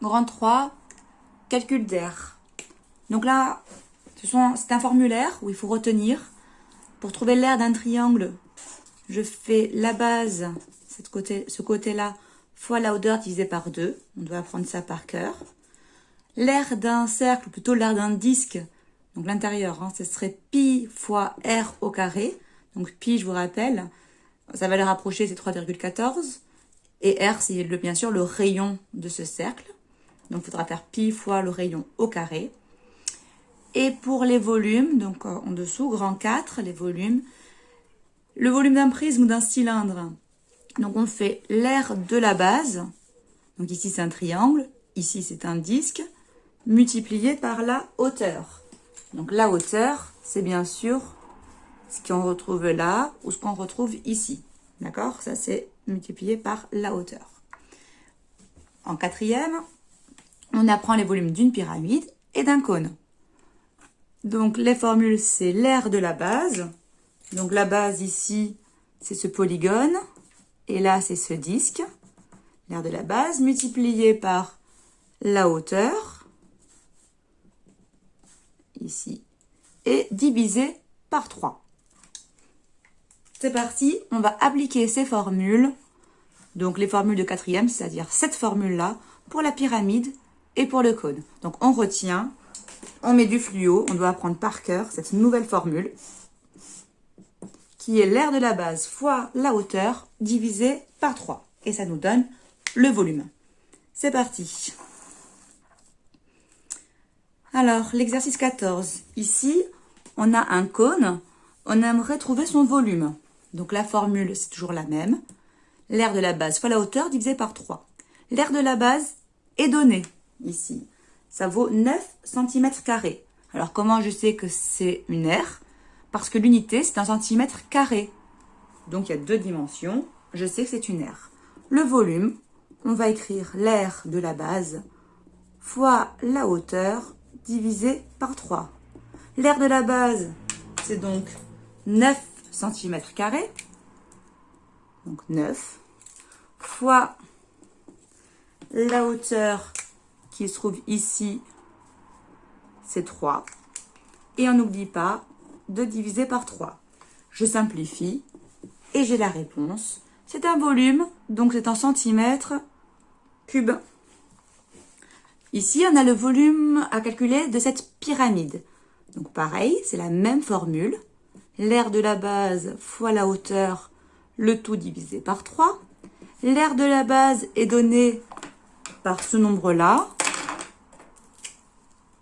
grand 3, calcul d'air. Donc là, c'est un formulaire où il faut retenir. Pour trouver l'aire d'un triangle, je fais la base, ce côté-là, fois la hauteur divisé par 2. On doit apprendre ça par cœur. L'aire d'un cercle, ou plutôt l'aire d'un disque, donc l'intérieur, ce serait pi fois r au carré. Donc pi, je vous rappelle, sa valeur approchée, c'est 3,14. Et r, c'est bien sûr le rayon de ce cercle. Donc il faudra faire pi fois le rayon au carré. Et pour les volumes, donc en dessous, grand 4, les volumes. Le volume d'un prisme ou d'un cylindre. Donc on fait l'aire de la base. Donc ici c'est un triangle, ici c'est un disque, multiplié par la hauteur. Donc la hauteur, c'est bien sûr ce qu'on retrouve là ou ce qu'on retrouve ici. D'accord? Ça c'est multiplié par la hauteur. En quatrième, on apprend les volumes d'une pyramide et d'un cône. Donc les formules, c'est l'aire de la base. Donc la base ici, c'est ce polygone. Et là, c'est ce disque. L'aire de la base multiplié par la hauteur. Ici. Et divisé par 3. C'est parti, on va appliquer ces formules. Donc les formules de quatrième, c'est-à-dire cette formule-là, pour la pyramide et pour le cône. Donc on retient, on met du fluo, on doit apprendre par cœur cette nouvelle formule, qui est l'aire de la base fois la hauteur divisé par 3. Et ça nous donne le volume. C'est parti. Alors, l'exercice 14. Ici, on a un cône. On aimerait trouver son volume. Donc, la formule, c'est toujours la même. L'aire de la base fois la hauteur divisé par 3. L'aire de la base est donnée ici. Ça vaut 9 cm². Alors, comment je sais que c'est une aire? Parce que l'unité, c'est un centimètre carré. Donc, il y a 2 dimensions. Je sais que c'est une aire. Le volume, on va écrire l'aire de la base fois la hauteur divisé par 3. L'aire de la base, c'est donc 9 cm². Donc, 9 fois la hauteur qui se trouve ici, c'est 3. Et on n'oublie pas de diviser par 3. Je simplifie et j'ai la réponse. C'est un volume, donc c'est en centimètres cubes. Ici, on a le volume à calculer de cette pyramide. Donc pareil, c'est la même formule. L'aire de la base fois la hauteur, le tout divisé par 3. L'aire de la base est donnée par ce nombre-là.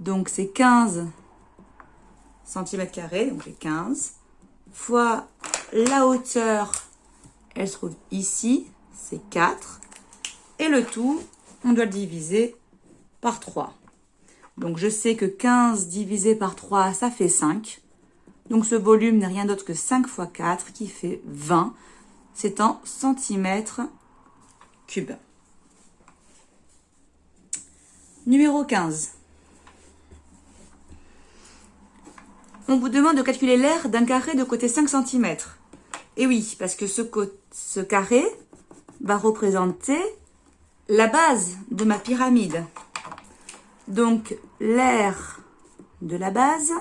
Donc c'est 15 cm², donc j'ai 15, fois la hauteur, elle se trouve ici, c'est 4, et le tout, on doit le diviser par 3. Donc je sais que 15 divisé par 3, ça fait 5. Donc ce volume n'est rien d'autre que 5 fois 4, qui fait 20. C'est en centimètres cubes. Numéro 15. On vous demande de calculer l'aire d'un carré de côté 5 cm. Et oui, parce que ce carré va représenter la base de ma pyramide. Donc, l'aire de la base,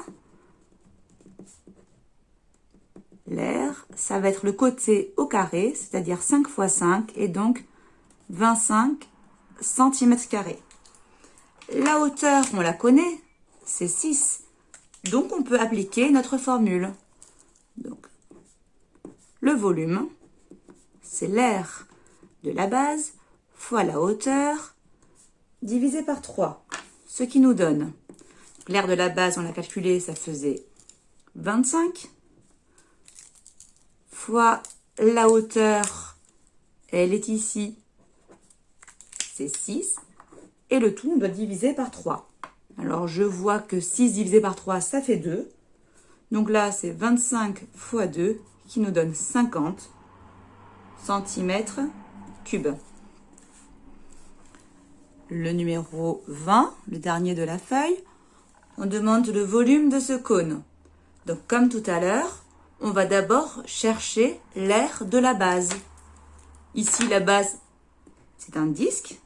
l'aire, ça va être le côté au carré, c'est-à-dire 5 fois 5, et donc 25 cm². La hauteur, on la connaît, c'est 6. Donc, on peut appliquer notre formule. Donc, le volume, c'est l'aire de la base fois la hauteur divisé par 3. Ce qui nous donne, l'aire de la base, on l'a calculé, ça faisait 25 fois la hauteur, elle est ici, c'est 6. Et le tout, on doit diviser par 3. Alors, je vois que 6 divisé par 3, ça fait 2. Donc là, c'est 25 fois 2 qui nous donne 50 cm3. Le numéro 20, le dernier de la feuille, on demande le volume de ce cône. Donc, comme tout à l'heure, on va d'abord chercher l'aire de la base. Ici, la base, c'est un disque.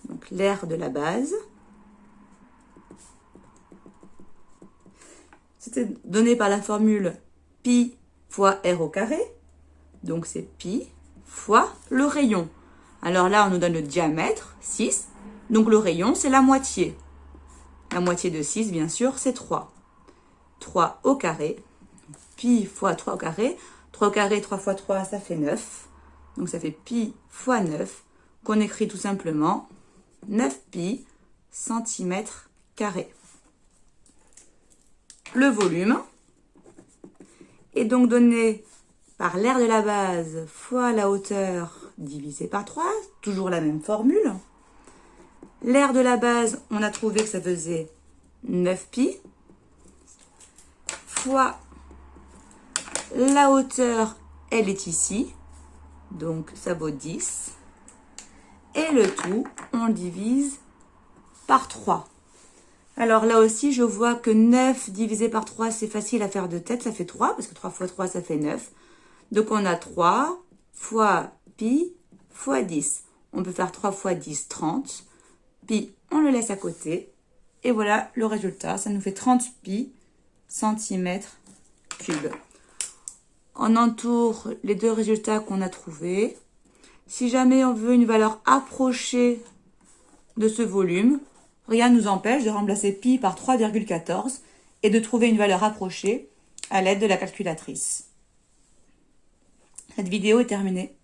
Donc, Donc, l'aire de la base, c'était donné par la formule pi fois r au carré. Donc, c'est pi fois le rayon. Alors là, on nous donne le diamètre, 6. Donc, le rayon, c'est la moitié. La moitié de 6, bien sûr, c'est 3. 3 au carré. Pi fois 3 au carré. 3 au carré, 3 fois 3, ça fait 9. Donc, ça fait pi fois 9, qu'on écrit tout simplement 9 pi centimètres carrés. Le volume est donc donné par l'aire de la base fois la hauteur divisé par 3, toujours la même formule. L'aire de la base, on a trouvé que ça faisait 9 pi fois la hauteur, elle est ici, donc ça vaut 10. Et le tout, on le divise par 3. Alors là aussi, je vois que 9 divisé par 3, c'est facile à faire de tête, ça fait 3, parce que 3 fois 3, ça fait 9. Donc on a 3 fois pi fois 10. On peut faire 3 fois 10, 30. Pi, on le laisse à côté. Et voilà le résultat, ça nous fait 30 pi centimètres cubes. On entoure les deux résultats qu'on a trouvés. Si jamais on veut une valeur approchée de ce volume, rien ne nous empêche de remplacer pi par 3,14 et de trouver une valeur approchée à l'aide de la calculatrice. Cette vidéo est terminée.